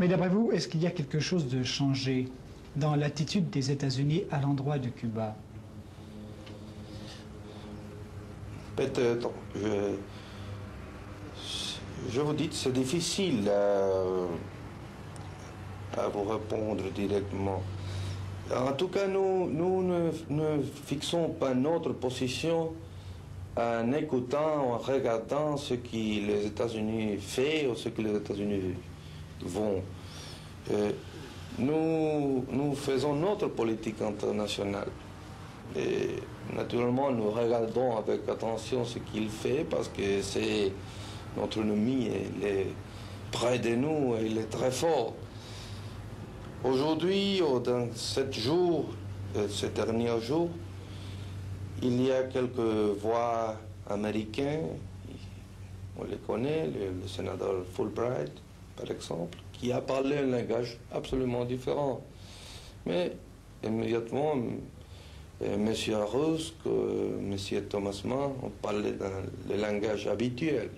Mais d'après vous, est-ce qu'il y a quelque chose de changé dans l'attitude des États-Unis à l'endroit de Cuba? Peut-être. Je vous dis, c'est difficile à vous répondre directement. En tout cas, nous ne fixons pas notre position en écoutant, en regardant ce que les États-Unis font ou ce que les États-Unis vont. Nous faisons notre politique internationale. Et naturellement, nous regardons avec attention ce qu'il fait parce que c'est notre ennemi, il est près de nous, il est très fort. Aujourd'hui, dans ces derniers jours, il y a quelques voix américains, on les connaît, le sénateur Fulbright, par exemple, qui a parlé un langage absolument différent. Mais immédiatement, M. Arus, M. Thomas Mann ont parlé dans le langage habituel.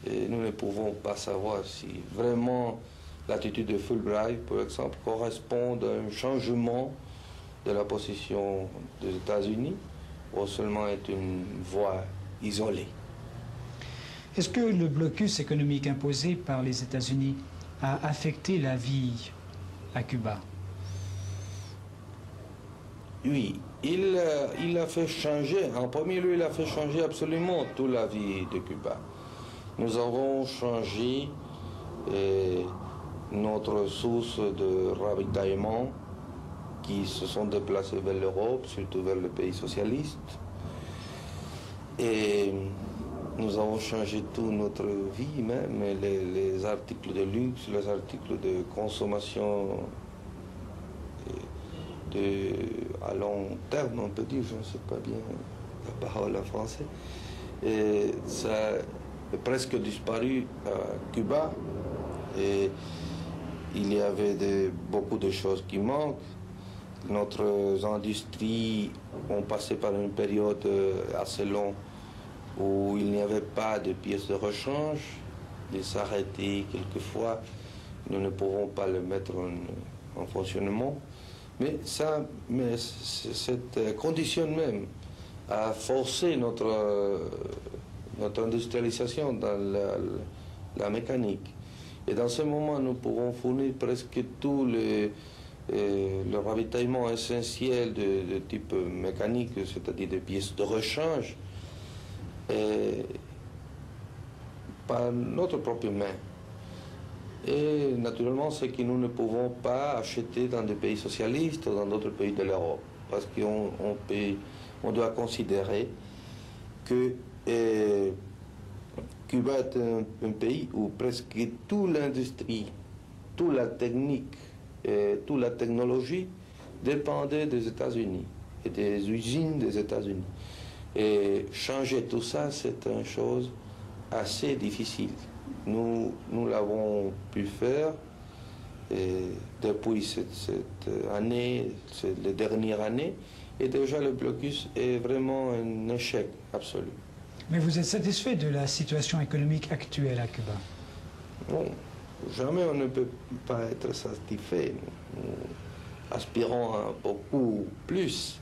Et nous ne pouvons pas savoir si vraiment l'attitude de Fulbright, par exemple, correspond à un changement de la position des États-Unis ou seulement est une voie isolée. Est-ce que le blocus économique imposé par les États-Unis a affecté la vie à Cuba? Oui, il a fait changer, en premier lieu, il a fait changer absolument toute la vie de Cuba. Nous avons changé notre source de ravitaillement qui se sont déplacés vers l'Europe, surtout vers les pays socialistes. Et nous avons changé toute notre vie, même les articles de luxe, les articles de consommation à long terme, on peut dire, je ne sais pas bien la parole en français. Et ça a presque disparu à Cuba. Et il y avait beaucoup de choses qui manquent. Notre industrie ont passé par une période assez longue où il n'y avait pas de pièces de rechange. Ils s'arrêtaient quelquefois. Nous ne pouvons pas le mettre en fonctionnement. Mais cette condition même a forcé notre industrialisation dans la mécanique. Et dans ce moment, nous pouvons fournir presque tout le ravitaillement essentiel de type mécanique, c'est-à-dire des pièces de rechange, par notre propre main. Et naturellement, c'est que nous ne pouvons pas acheter dans des pays socialistes ou dans d'autres pays de l'Europe, parce qu'on doit considérer que Cuba est un pays où presque toute l'industrie, toute la technique, toute la technologie dépendait des États-Unis et des usines des États-Unis. Et changer tout ça, c'est une chose assez difficile. Nous l'avons pu faire depuis cette année, les dernières années, et déjà le blocus est vraiment un échec absolu. Mais vous êtes satisfait de la situation économique actuelle à Cuba? Bon, jamais on ne peut pas être satisfait. Nous aspirons à beaucoup plus.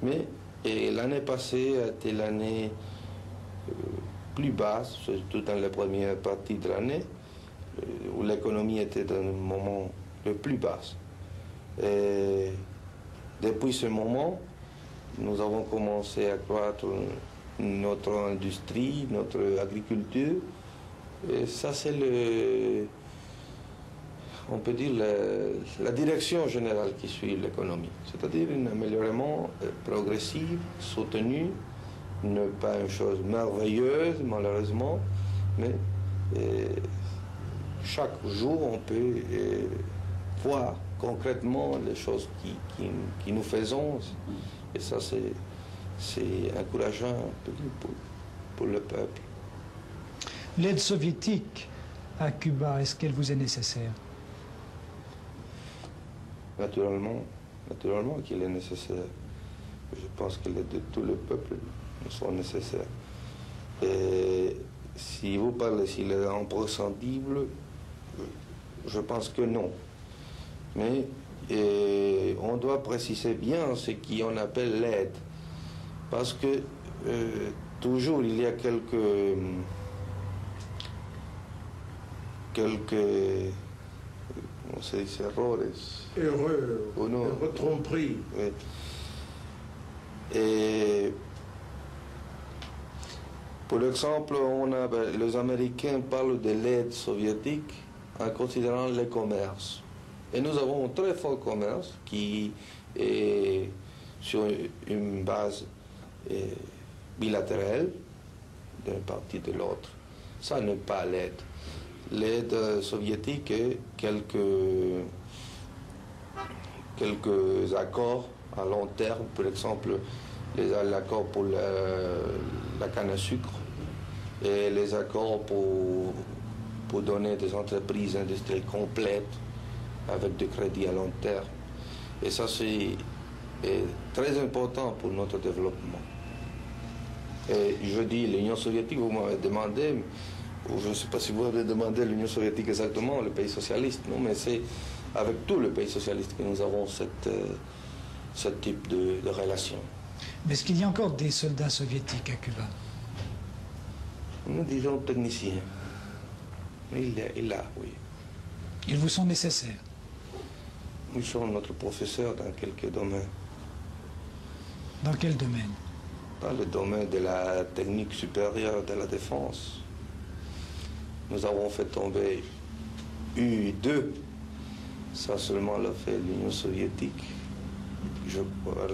Mais l'année passée a été l'année plus basse, surtout dans la première partie de l'année, où l'économie était dans le moment le plus bas. Et depuis ce moment, nous avons commencé à croître notre industrie, notre agriculture. Et ça, c'est on peut dire, la direction générale qui suit l'économie. C'est-à-dire un améliorement progressif, soutenu, ne pas une chose merveilleuse, malheureusement, mais chaque jour, on peut voir concrètement les choses qui nous faisons. Et ça, c'est encourageant pour le peuple. L'aide soviétique à Cuba, est-ce qu'elle vous est nécessaire? Naturellement qu'il est nécessaire. Je pense que l'aide de tout le peuple nous sont nécessaires. Et si vous parlez s'il est imprescindible, je pense que non. Mais on doit préciser bien ce qu'on appelle l'aide. Parce que toujours il y a quelques on se dit erreurs, tromperies. Oui. Et pour exemple, les Américains parlent de l'aide soviétique en considérant le commerce. Et nous avons un très fort commerce qui est sur une base bilatérale d'une partie de l'autre. Ça n'est pas l'aide. L'aide soviétique est quelques accords à long terme, par exemple l'accord pour la canne à sucre et les accords pour donner des entreprises industrielles complètes avec des crédits à long terme. Et ça, c'est très important pour notre développement. Et je dis l'Union soviétique, vous m'avez demandé, ou je ne sais pas si vous avez demandé l'Union soviétique exactement, le pays socialiste, non, mais c'est avec tous les pays socialistes que nous avons ce type de relation. Mais est-ce qu'il y a encore des soldats soviétiques à Cuba? Nous disons techniciens. Il y a, oui. Ils vous sont nécessaires? Ils sont notre professeur dans quelques domaines. Dans quel domaine? Dans le domaine de la technique supérieure de la défense. Nous avons fait tomber U-2. Ça seulement l'a fait l'Union soviétique,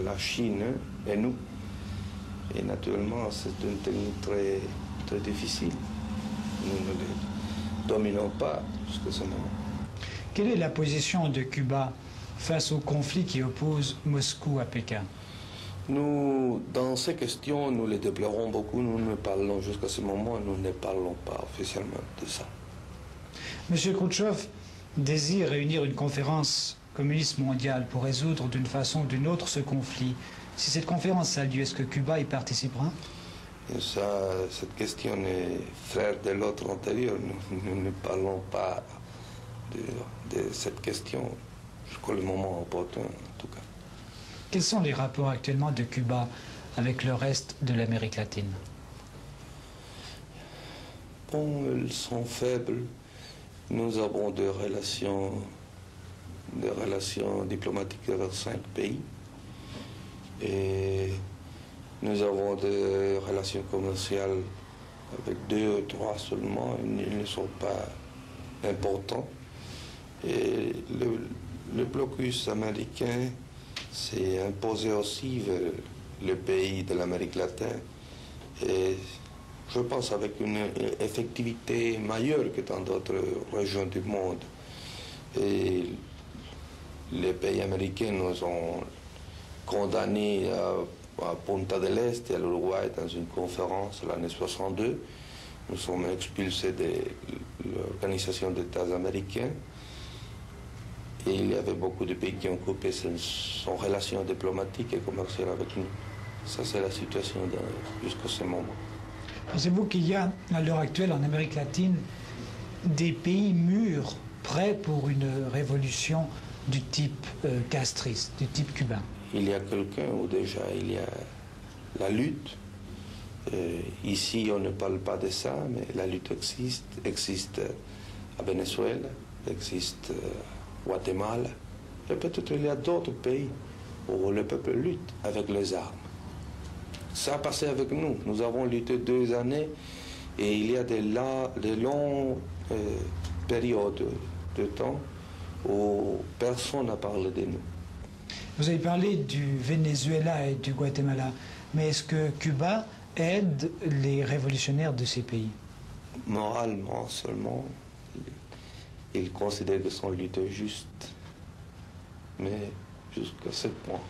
la Chine et nous. Et naturellement, c'est une technique très, très difficile. Nous ne les dominons pas jusqu'à ce moment. Quelle est la position de Cuba face au conflit qui oppose Moscou à Pékin? Nous, dans ces questions, nous les déplorons beaucoup. Nous ne parlons jusqu'à ce moment, nous ne parlons pas officiellement de ça. M. Khrouchtchev désire réunir une conférence communiste mondiale pour résoudre d'une façon ou d'une autre ce conflit. Si cette conférence a lieu, est-ce que Cuba y participera? Et ça, cette question est frère de l'autre antérieur. Nous ne parlons pas de cette question jusqu'au moment opportun, en tout cas. Quels sont les rapports actuellement de Cuba avec le reste de l'Amérique latine? Bon, elles sont faibles. Nous avons des relations diplomatiques avec 5 pays. Et nous avons des relations commerciales avec 2 ou 3 seulement. Ils ne sont pas importants. Et le blocus américain s'est imposé aussi vers le pays de l'Amérique latine. Et je pense avec une effectivité meilleure que dans d'autres régions du monde. Et les pays américains nous ont condamnés à Punta del Este, à l'Uruguay, dans une conférence l'année 62. Nous sommes expulsés de l'Organisation des États américains. Et il y avait beaucoup de pays qui ont coupé son relation diplomatique et commerciale avec nous. Ça, c'est la situation jusqu'à ce moment. Pensez-vous qu'il y a, à l'heure actuelle, en Amérique latine, des pays mûrs, prêts pour une révolution du type castriste, du type cubain? Il y a quelqu'un où déjà il y a la lutte. Ici, on ne parle pas de ça, mais la lutte existe à Venezuela, existe à Guatemala. Et peut-être il y a d'autres pays où le peuple lutte avec les armes. Ça a passé avec nous. Nous avons lutté 2 années et il y a de longues périodes de temps où personne n'a parlé de nous. Vous avez parlé du Venezuela et du Guatemala, mais est-ce que Cuba aide les révolutionnaires de ces pays? Moralement seulement, ils considèrent que son lutte est juste, mais jusqu'à ce point.